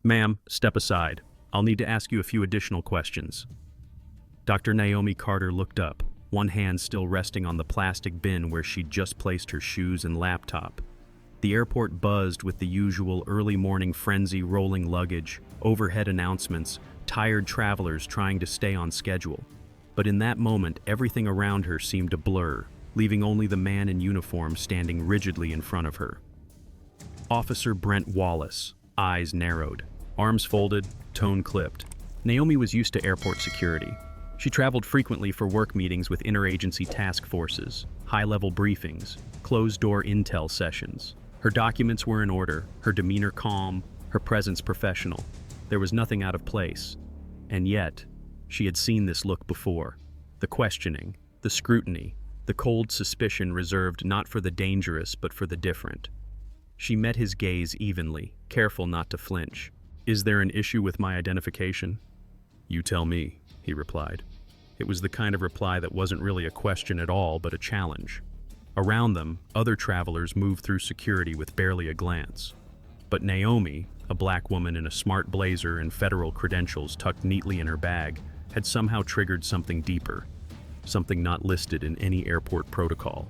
Ma'am, step aside. I'll need to ask you a few additional questions. Dr. Naomi Carter looked up, one hand still resting on the plastic bin where she'd just placed her shoes and laptop. The airport buzzed with the usual early morning frenzy, rolling luggage, overhead announcements, tired travelers trying to stay on schedule. But in that moment, everything around her seemed to blur, leaving only the man in uniform standing rigidly in front of her. Officer Brent Wallace, eyes narrowed, arms folded, tone clipped. Naomi was used to airport security. She traveled frequently for work meetings with interagency task forces, high-level briefings, closed-door intel sessions. Her documents were in order, her demeanor calm, her presence professional. There was nothing out of place. And yet, she had seen this look before. The questioning, the scrutiny, the cold suspicion reserved not for the dangerous but for the different. She met his gaze evenly, careful not to flinch. "Is there an issue with my identification?" "You tell me," he replied. It was the kind of reply that wasn't really a question at all, but a challenge. Around them, other travelers moved through security with barely a glance. But Naomi, a black woman in a smart blazer and federal credentials tucked neatly in her bag, had somehow triggered something deeper, something not listed in any airport protocol.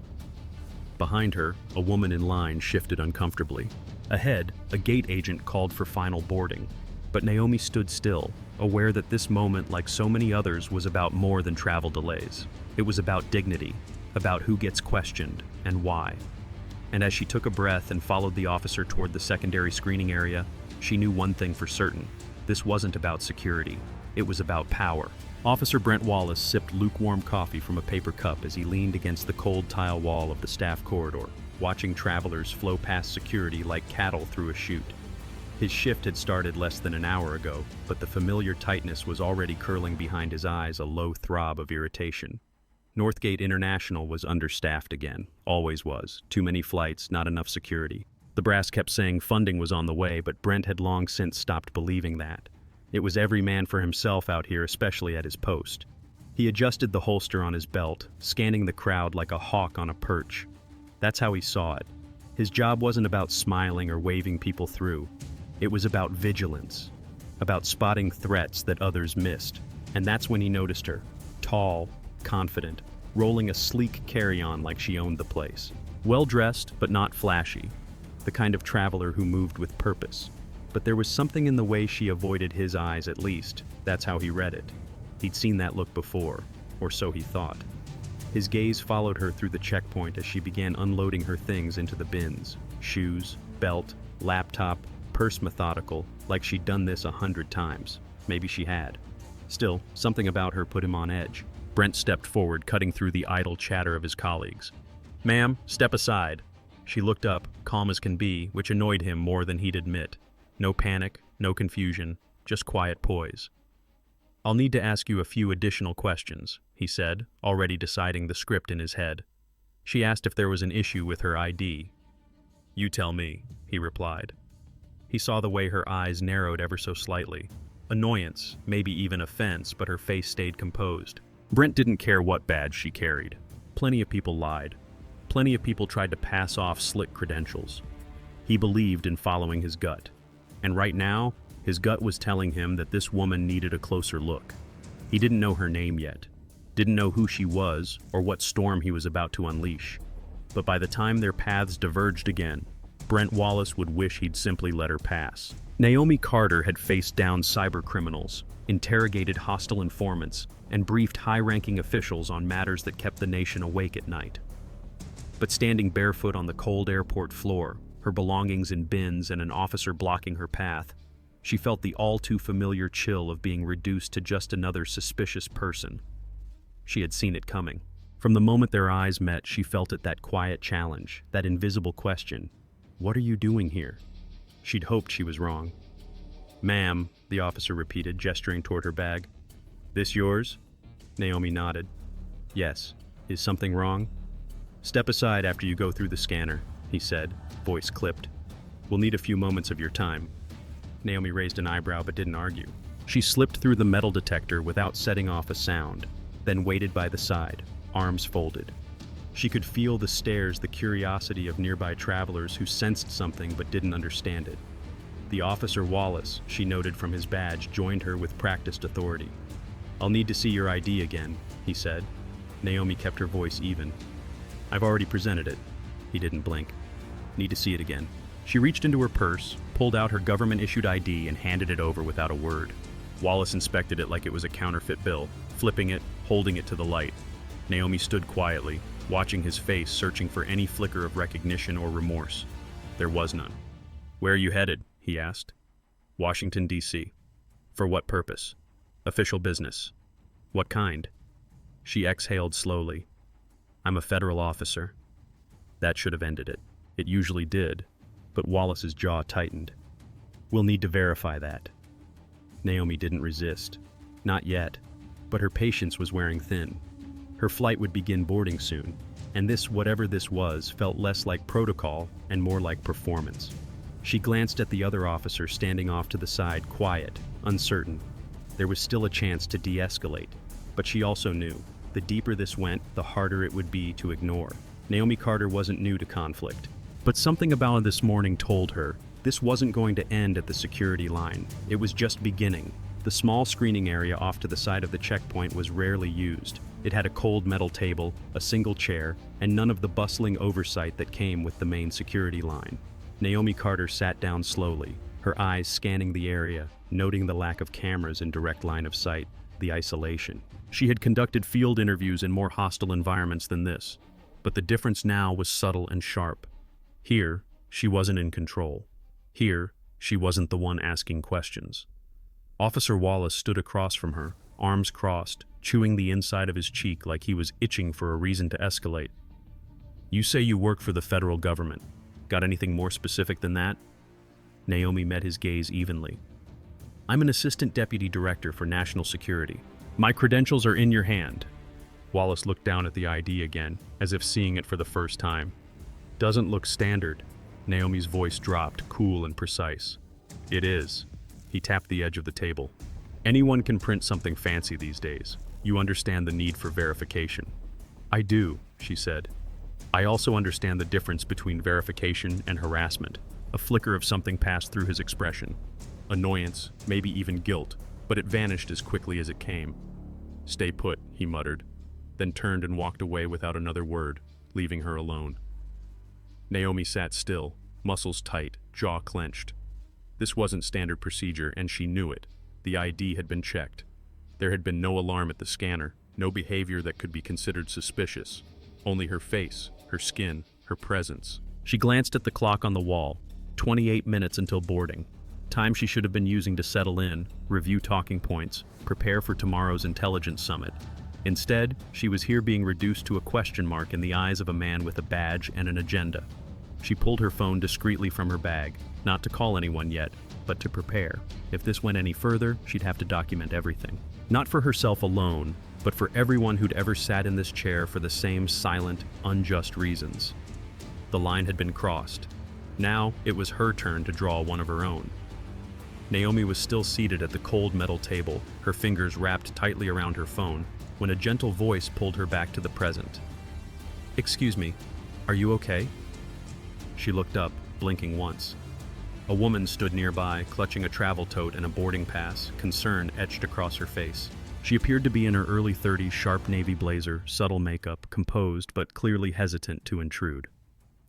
Behind her, a woman in line shifted uncomfortably. Ahead, a gate agent called for final boarding. But Naomi stood still, aware that this moment, like so many others, was about more than travel delays. It was about dignity, about who gets questioned and why. And as she took a breath and followed the officer toward the secondary screening area, she knew one thing for certain. This wasn't about security. It was about power. Officer Brent Wallace sipped lukewarm coffee from a paper cup as he leaned against the cold tile wall of the staff corridor, watching travelers flow past security like cattle through a chute. His shift had started less than an hour ago, but the familiar tightness was already curling behind his eyes, a low throb of irritation. Northgate International was understaffed again, always was. Too many flights, not enough security. The brass kept saying funding was on the way, but Brent had long since stopped believing that. It was every man for himself out here, especially at his post. He adjusted the holster on his belt, scanning the crowd like a hawk on a perch. That's how he saw it. His job wasn't about smiling or waving people through. It was about vigilance, about spotting threats that others missed. And that's when he noticed her, tall, confident, rolling a sleek carry-on like she owned the place. Well-dressed, but not flashy. The kind of traveler who moved with purpose. But there was something in the way she avoided his eyes, at least. That's how he read it. He'd seen that look before, or so he thought. His gaze followed her through the checkpoint as she began unloading her things into the bins. Shoes, belt, laptop, purse, methodical, like she'd done this 100 times. Maybe she had. Still, something about her put him on edge. Brent stepped forward, cutting through the idle chatter of his colleagues. "Ma'am, step aside." She looked up, calm as can be, which annoyed him more than he'd admit. No panic, no confusion, just quiet poise. "I'll need to ask you a few additional questions," he said, already deciding the script in his head. She asked if there was an issue with her ID. "You tell me," he replied. He saw the way her eyes narrowed ever so slightly. Annoyance, maybe even offense, but her face stayed composed. Brent didn't care what badge she carried. Plenty of people lied. Plenty of people tried to pass off slick credentials. He believed in following his gut. And right now, his gut was telling him that this woman needed a closer look. He didn't know her name yet, didn't know who she was or what storm he was about to unleash. But by the time their paths diverged again, Brent Wallace would wish he'd simply let her pass. Naomi Carter had faced down cyber criminals, interrogated hostile informants, and briefed high-ranking officials on matters that kept the nation awake at night. But standing barefoot on the cold airport floor, her belongings in bins and an officer blocking her path, she felt the all-too-familiar chill of being reduced to just another suspicious person. She had seen it coming. From the moment their eyes met, she felt it, that quiet challenge, that invisible question. "What are you doing here?" She'd hoped she was wrong. "Ma'am," the officer repeated, gesturing toward her bag. "This yours?" Naomi nodded. "Yes. Is something wrong?" "Step aside after you go through the scanner," he said, voice clipped. "We'll need a few moments of your time." Naomi raised an eyebrow but didn't argue. She slipped through the metal detector without setting off a sound, then waited by the side, arms folded. She could feel the stares, the curiosity of nearby travelers who sensed something but didn't understand it. The officer Wallace, she noted from his badge, joined her with practiced authority. "I'll need to see your ID again," he said. Naomi kept her voice even. "I've already presented it." He didn't blink. "Need to see it again." She reached into her purse, pulled out her government-issued ID, and handed it over without a word. Wallace inspected it like it was a counterfeit bill, flipping it, holding it to the light. Naomi stood quietly, watching his face, searching for any flicker of recognition or remorse. There was none. "Where are you headed?" he asked. "Washington, D.C. "For what purpose?" "Official business." "What kind?" She exhaled slowly. "I'm a federal officer." That should have ended it. It usually did, but Wallace's jaw tightened. "We'll need to verify that." Naomi didn't resist. Not yet, but her patience was wearing thin. Her flight would begin boarding soon, and this, whatever this was, felt less like protocol and more like performance. She glanced at the other officer standing off to the side, quiet, uncertain. There was still a chance to de-escalate, but she also knew, the deeper this went, the harder it would be to ignore. Naomi Carter wasn't new to conflict, but something about this morning told her this wasn't going to end at the security line. It was just beginning. The small screening area off to the side of the checkpoint was rarely used. It had a cold metal table, a single chair, and none of the bustling oversight that came with the main security line. Naomi Carter sat down slowly, her eyes scanning the area, noting the lack of cameras in direct line of sight, the isolation. She had conducted field interviews in more hostile environments than this, but the difference now was subtle and sharp. Here, she wasn't in control. Here, she wasn't the one asking questions. Officer Wallace stood across from her, arms crossed, chewing the inside of his cheek like he was itching for a reason to escalate. "You say you work for the federal government. Got anything more specific than that?" Naomi met his gaze evenly. "I'm an assistant deputy director for national security. My credentials are in your hand." Wallace looked down at the ID again, as if seeing it for the first time. "Doesn't look standard." Naomi's voice dropped, cool and precise. "It is." He tapped the edge of the table. "Anyone can print something fancy these days. You understand the need for verification." "I do," she said. "I also understand the difference between verification and harassment." A flicker of something passed through his expression. Annoyance, maybe even guilt, but it vanished as quickly as it came. "Stay put," he muttered, then turned and walked away without another word, leaving her alone. Naomi sat still, muscles tight, jaw clenched. This wasn't standard procedure, and she knew it. The ID had been checked. There had been no alarm at the scanner, no behavior that could be considered suspicious. Only her face, her skin, her presence. She glanced at the clock on the wall. 28 minutes until boarding. Time she should have been using to settle in, review talking points, prepare for tomorrow's intelligence summit. Instead, she was here being reduced to a question mark in the eyes of a man with a badge and an agenda. She pulled her phone discreetly from her bag, not to call anyone yet, but to prepare. If this went any further, she'd have to document everything. Not for herself alone, but for everyone who'd ever sat in this chair for the same silent, unjust reasons. The line had been crossed. Now, it was her turn to draw one of her own. Naomi was still seated at the cold metal table, her fingers wrapped tightly around her phone, when a gentle voice pulled her back to the present. "Excuse me, are you okay?" She looked up, blinking once. A woman stood nearby, clutching a travel tote and a boarding pass, concern etched across her face. She appeared to be in her early 30s, sharp navy blazer, subtle makeup, composed but clearly hesitant to intrude.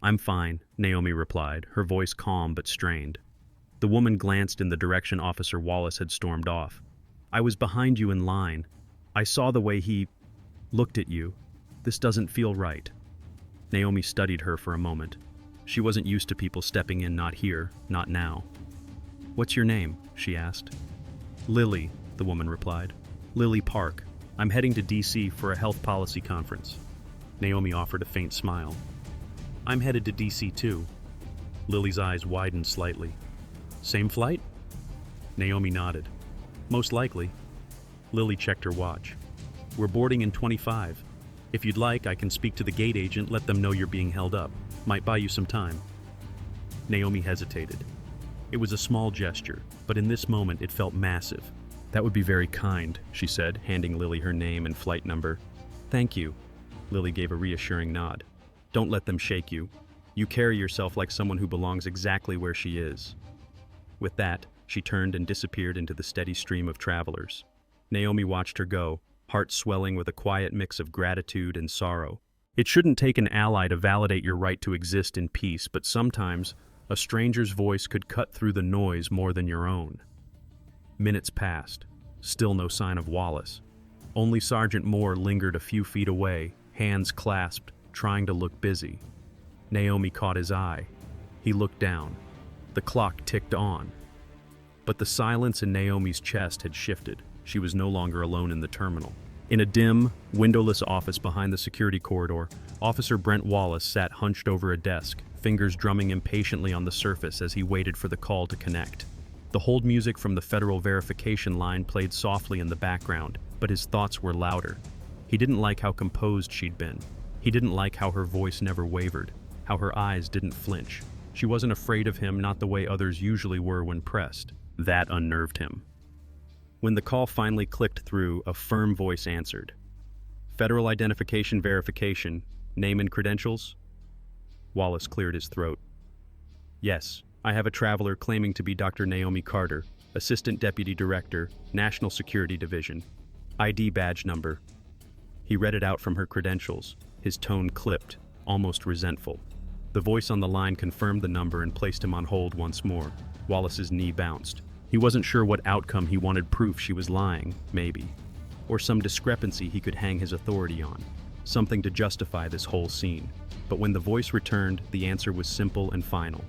"I'm fine," Naomi replied, her voice calm but strained. The woman glanced in the direction Officer Wallace had stormed off. "I was behind you in line. I saw the way he looked at you. This doesn't feel right." Naomi studied her for a moment. She wasn't used to people stepping in, not here, not now. "What's your name?" she asked. "Lily," the woman replied. "Lily Park. I'm heading to D.C. for a health policy conference." Naomi offered a faint smile. "I'm headed to D.C. too." Lily's eyes widened slightly. "Same flight?" Naomi nodded. "Most likely." Lily checked her watch. "We're boarding in 25. If you'd like, I can speak to the gate agent, let them know you're being held up. Might buy you some time." Naomi hesitated. It was a small gesture, but in this moment it felt massive. "That would be very kind," she said, handing Lily her name and flight number. "Thank you." Lily gave a reassuring nod. "Don't let them shake you. You carry yourself like someone who belongs exactly where she is." With that, she turned and disappeared into the steady stream of travelers. Naomi watched her go, heart swelling with a quiet mix of gratitude and sorrow. It shouldn't take an ally to validate your right to exist in peace, but sometimes a stranger's voice could cut through the noise more than your own. Minutes passed. Still no sign of Wallace. Only Sergeant Moore lingered a few feet away, hands clasped, trying to look busy. Naomi caught his eye. He looked down. The clock ticked on. But the silence in Naomi's chest had shifted. She was no longer alone in the terminal. In a dim, windowless office behind the security corridor, Officer Brent Wallace sat hunched over a desk, fingers drumming impatiently on the surface as he waited for the call to connect. The hold music from the federal verification line played softly in the background, but his thoughts were louder. He didn't like how composed she'd been. He didn't like how her voice never wavered, how her eyes didn't flinch. She wasn't afraid of him, not the way others usually were when pressed. That unnerved him. When the call finally clicked through, a firm voice answered. Federal identification verification, name and credentials? Wallace cleared his throat. Yes, I have a traveler claiming to be Dr. Naomi Carter, Assistant Deputy Director, National Security Division. ID badge number. He read it out from her credentials, his tone clipped, almost resentful. The voice on the line confirmed the number and placed him on hold once more. Wallace's knee bounced. He wasn't sure what outcome he wanted. Proof she was lying, maybe. Or some discrepancy he could hang his authority on. Something to justify this whole scene. But when the voice returned, the answer was simple and final.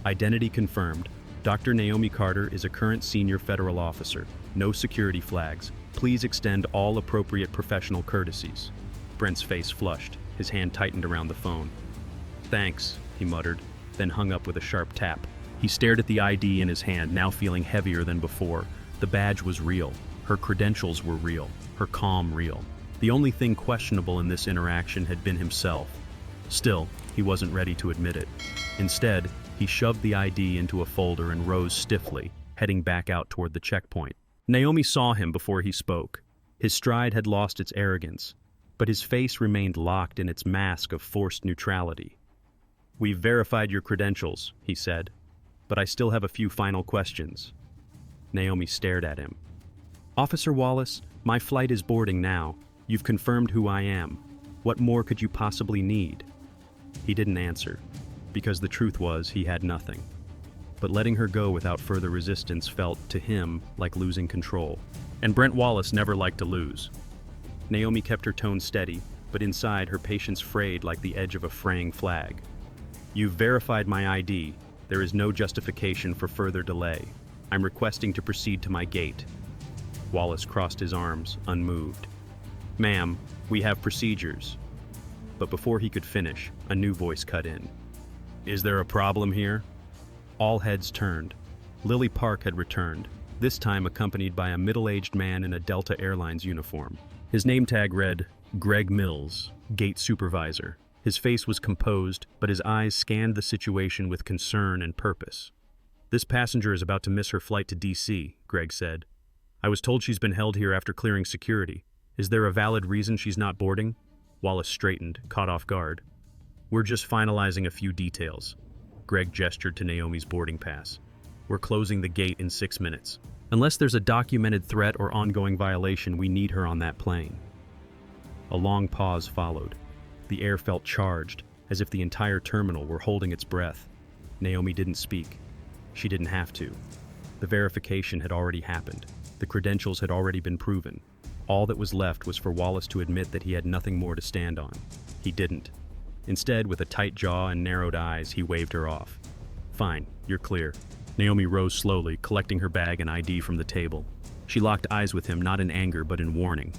Identity confirmed. Dr. Naomi Carter is a current senior federal officer. No security flags. Please extend all appropriate professional courtesies. Brent's face flushed. His hand tightened around the phone. Thanks, he muttered, then hung up with a sharp tap. He stared at the ID in his hand, now feeling heavier than before. The badge was real. Her credentials were real. Her calm real. The only thing questionable in this interaction had been himself. Still, he wasn't ready to admit it. Instead, he shoved the ID into a folder and rose stiffly, heading back out toward the checkpoint. Naomi saw him before he spoke. His stride had lost its arrogance, but his face remained locked in its mask of forced neutrality. We've verified your credentials, he said, but I still have a few final questions. Naomi stared at him. Officer Wallace, my flight is boarding now. You've confirmed who I am. What more could you possibly need? He didn't answer, because the truth was he had nothing. But letting her go without further resistance felt, to him, like losing control. And Brent Wallace never liked to lose. Naomi kept her tone steady, but inside her patience frayed like the edge of a fraying flag. You've verified my ID. There is no justification for further delay. I'm requesting to proceed to my gate. Wallace crossed his arms, unmoved. Ma'am, we have procedures. But before he could finish, a new voice cut in. Is there a problem here? All heads turned. Lily Park had returned, this time accompanied by a middle-aged man in a Delta Airlines uniform. His name tag read, Greg Mills, Gate Supervisor. His face was composed, but his eyes scanned the situation with concern and purpose. This passenger is about to miss her flight to D.C., Greg said. I was told she's been held here after clearing security. Is there a valid reason she's not boarding? Wallace straightened, caught off guard. We're just finalizing a few details. Greg gestured to Naomi's boarding pass. We're closing the gate in 6 minutes. Unless there's a documented threat or ongoing violation, we need her on that plane. A long pause followed. The air felt charged, as if the entire terminal were holding its breath. Naomi didn't speak. She didn't have to. The verification had already happened. The credentials had already been proven. All that was left was for Wallace to admit that he had nothing more to stand on. He didn't. Instead, with a tight jaw and narrowed eyes, he waved her off. Fine, you're clear. Naomi rose slowly, collecting her bag and ID from the table. She locked eyes with him, not in anger, but in warning.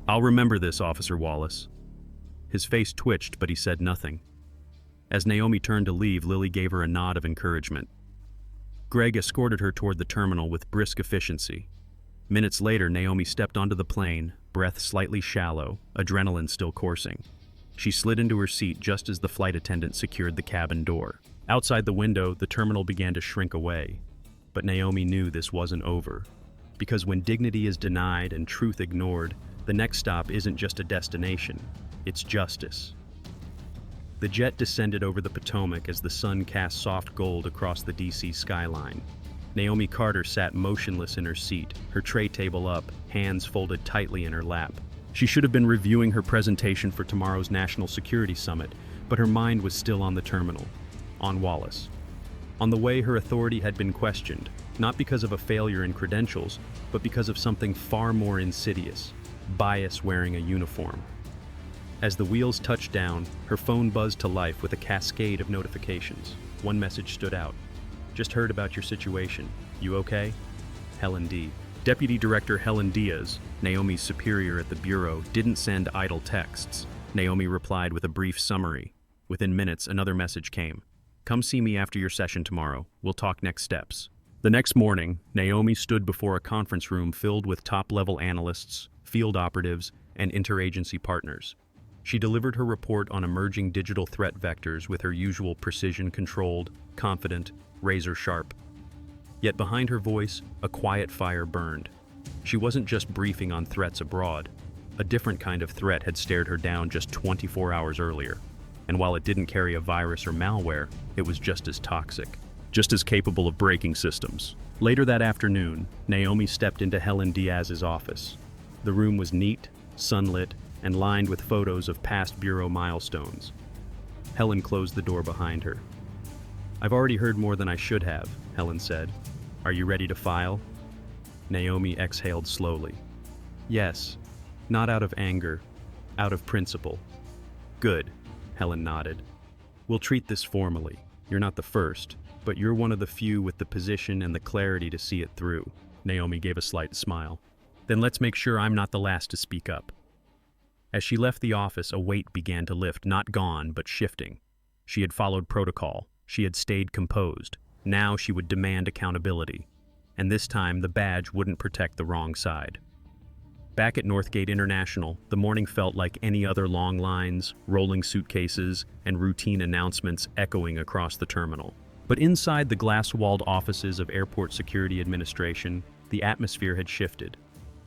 I'll remember this, Officer Wallace. His face twitched, but he said nothing. As Naomi turned to leave, Lily gave her a nod of encouragement. Greg escorted her toward the terminal with brisk efficiency. Minutes later, Naomi stepped onto the plane, breath slightly shallow, adrenaline still coursing. She slid into her seat just as the flight attendant secured the cabin door. Outside the window, the terminal began to shrink away. But Naomi knew this wasn't over. Because when dignity is denied and truth ignored, the next stop isn't just a destination, it's justice. The jet descended over the Potomac as the sun cast soft gold across the DC skyline. Naomi Carter sat motionless in her seat, her tray table up, hands folded tightly in her lap. She should have been reviewing her presentation for tomorrow's National Security Summit, but her mind was still on the terminal, on Wallace. On the way, her authority had been questioned, not because of a failure in credentials, but because of something far more insidious: bias wearing a uniform. As the wheels touched down, her phone buzzed to life with a cascade of notifications. One message stood out. "Just heard about your situation. You okay?" Helen D. Deputy Director Helen Diaz, Naomi's superior at the Bureau, didn't send idle texts. Naomi replied with a brief summary. Within minutes, another message came. "Come see me after your session tomorrow. We'll talk next steps." The next morning, Naomi stood before a conference room filled with top-level analysts, field operatives, and interagency partners. She delivered her report on emerging digital threat vectors with her usual precision, controlled, confident, razor-sharp. Yet behind her voice, a quiet fire burned. She wasn't just briefing on threats abroad. A different kind of threat had stared her down just 24 hours earlier. And while it didn't carry a virus or malware, it was just as toxic, just as capable of breaking systems. Later that afternoon, Naomi stepped into Helen Diaz's office. The room was neat, sunlit, and lined with photos of past Bureau milestones. Helen closed the door behind her. "I've already heard more than I should have," Helen said. "Are you ready to file?" Naomi exhaled slowly. "Yes, not out of anger, out of principle." "Good," Helen nodded. "We'll treat this formally. You're not the first, but you're one of the few with the position and the clarity to see it through." Naomi gave a slight smile. "Then let's make sure I'm not the last to speak up." As she left the office, a weight began to lift, not gone, but shifting. She had followed protocol. She had stayed composed. Now she would demand accountability. And this time, the badge wouldn't protect the wrong side. Back at Northgate International, the morning felt like any other: long lines, rolling suitcases, and routine announcements echoing across the terminal. But inside the glass-walled offices of Airport Security Administration, the atmosphere had shifted.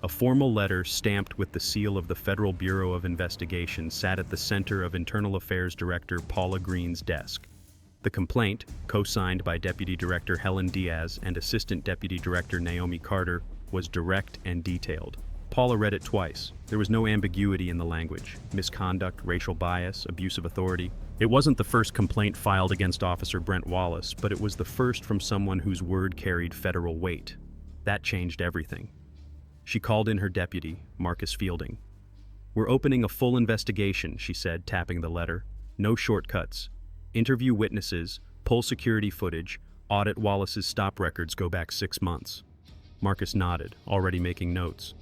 A formal letter stamped with the seal of the Federal Bureau of Investigation sat at the center of Internal Affairs Director Paula Green's desk. The complaint, co-signed by Deputy Director Helen Diaz and Assistant Deputy Director Naomi Carter, was direct and detailed. Paula read it twice. There was no ambiguity in the language: misconduct, racial bias, abuse of authority. It wasn't the first complaint filed against Officer Brent Wallace, but it was the first from someone whose word carried federal weight. That changed everything. She called in her deputy, Marcus Fielding. "We're opening a full investigation," she said, tapping the letter. "No shortcuts. Interview witnesses, pull security footage, audit Wallace's stop records go back 6 months." Marcus nodded, already making notes.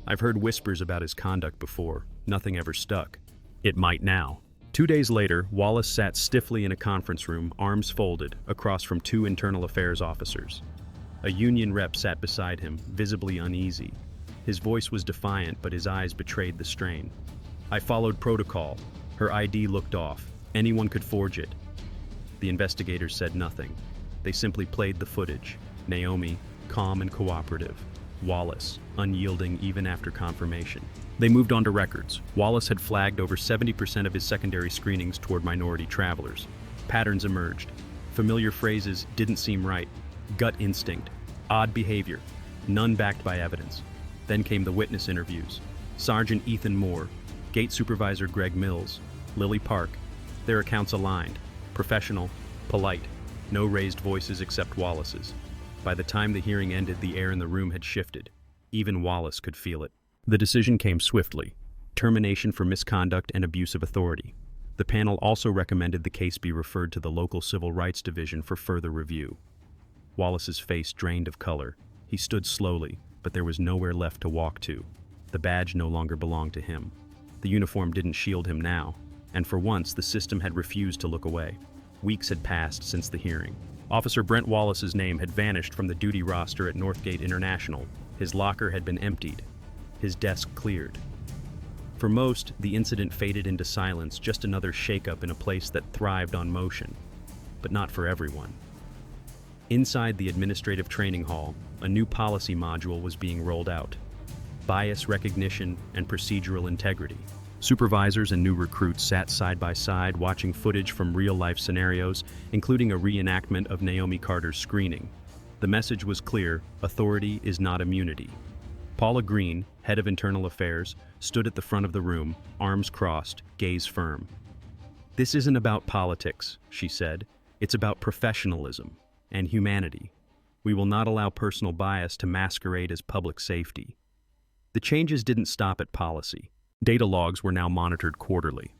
"I've heard whispers about his conduct before. Nothing ever stuck. It might now." 2 days later, Wallace sat stiffly in a conference room, arms folded, across from 2 internal affairs officers. A union rep sat beside him, visibly uneasy. His voice was defiant, but his eyes betrayed the strain. "I followed protocol. Her ID looked off. Anyone could forge it." The investigators said nothing. They simply played the footage. Naomi, calm and cooperative. Wallace, unyielding even after confirmation. They moved on to records. Wallace had flagged over 70% of his secondary screenings toward minority travelers. Patterns emerged. Familiar phrases didn't seem right. Gut instinct. Odd behavior. None backed by evidence. Then came the witness interviews. Sergeant Ethan Moore, Gate Supervisor Greg Mills, Lily Park. Their accounts aligned. Professional, polite. No raised voices except Wallace's. By the time the hearing ended, the air in the room had shifted. Even Wallace could feel it. The decision came swiftly: termination for misconduct and abuse of authority. The panel also recommended the case be referred to the local Civil Rights Division for further review. Wallace's face drained of color. He stood slowly, but there was nowhere left to walk to. The badge no longer belonged to him. The uniform didn't shield him now, and for once the system had refused to look away. Weeks had passed since the hearing. Officer Brent Wallace's name had vanished from the duty roster at Northgate International. His locker had been emptied. His desk cleared. For most, the incident faded into silence, just another shakeup in a place that thrived on motion. But not for everyone. Inside the administrative training hall, a new policy module was being rolled out: bias recognition and procedural integrity. Supervisors and new recruits sat side by side watching footage from real-life scenarios, including a reenactment of Naomi Carter's screening. The message was clear: authority is not immunity. Paula Green, head of internal affairs, stood at the front of the room, arms crossed, gaze firm. "This isn't about politics," she said. "It's about professionalism and humanity. We will not allow personal bias to masquerade as public safety." The changes didn't stop at policy. Data logs were now monitored quarterly.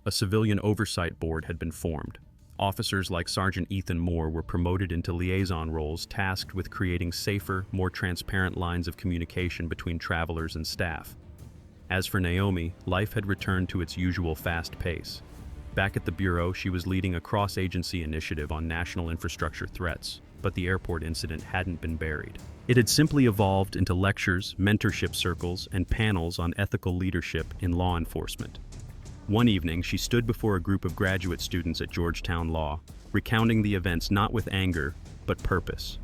A civilian oversight board had been formed. Officers like Sergeant Ethan Moore were promoted into liaison roles tasked with creating safer, more transparent lines of communication between travelers and staff. As for Naomi, life had returned to its usual fast pace. Back at the Bureau, she was leading a cross-agency initiative on national infrastructure threats, but the airport incident hadn't been buried. It had simply evolved into lectures, mentorship circles, and panels on ethical leadership in law enforcement. One evening, she stood before a group of graduate students at Georgetown Law, recounting the events not with anger, but purpose.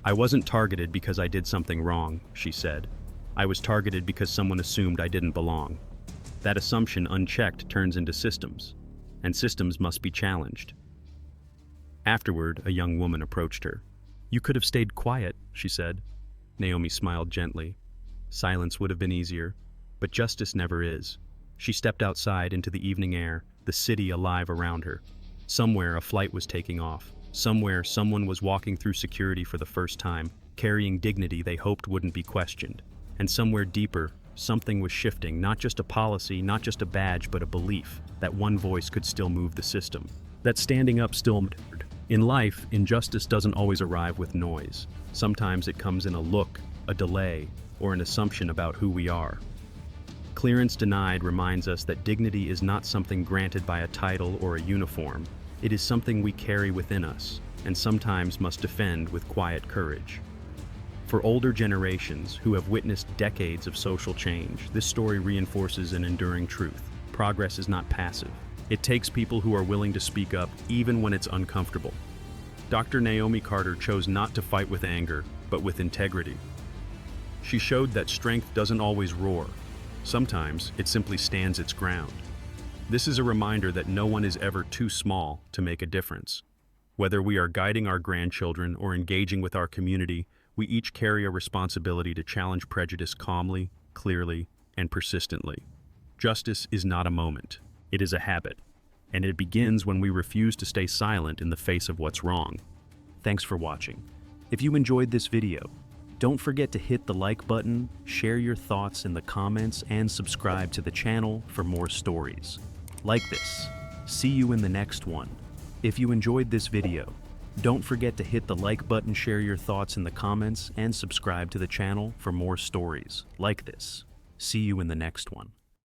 "I wasn't targeted because I did something wrong," she said. "I was targeted because someone assumed I didn't belong. That assumption, unchecked, turns into systems, and systems must be challenged." Afterward, a young woman approached her. "You could have stayed quiet," she said. Naomi smiled gently. Silence would have been easier, but justice never is. She stepped outside into the evening air, the city alive around her. Somewhere a flight was taking off. Somewhere someone was walking through security for the first time, carrying dignity they hoped wouldn't be questioned. And somewhere deeper, something was shifting, not just a policy, not just a badge, but a belief that one voice could still move the system. That standing up still mattered. In life, injustice doesn't always arrive with noise. Sometimes it comes in a look, a delay, or an assumption about who we are. Clearance denied reminds us that dignity is not something granted by a title or a uniform. It is something we carry within us, and sometimes must defend with quiet courage. For older generations who have witnessed decades of social change, this story reinforces an enduring truth. Progress is not passive. It takes people who are willing to speak up even when it's uncomfortable. Dr. Naomi Carter chose not to fight with anger, but with integrity. She showed that strength doesn't always roar. Sometimes it simply stands its ground. This is a reminder that no one is ever too small to make a difference. Whether we are guiding our grandchildren or engaging with our community, we each carry a responsibility to challenge prejudice calmly, clearly, and persistently. Justice is not a moment. It is a habit, and it begins when we refuse to stay silent in the face of what's wrong. Thanks for watching. If you enjoyed this video, don't forget to hit the like button, share your thoughts in the comments, and subscribe to the channel for more stories like this. See you in the next one. If you enjoyed this video, don't forget to hit the like button, share your thoughts in the comments, and subscribe to the channel for more stories like this. See you in the next one.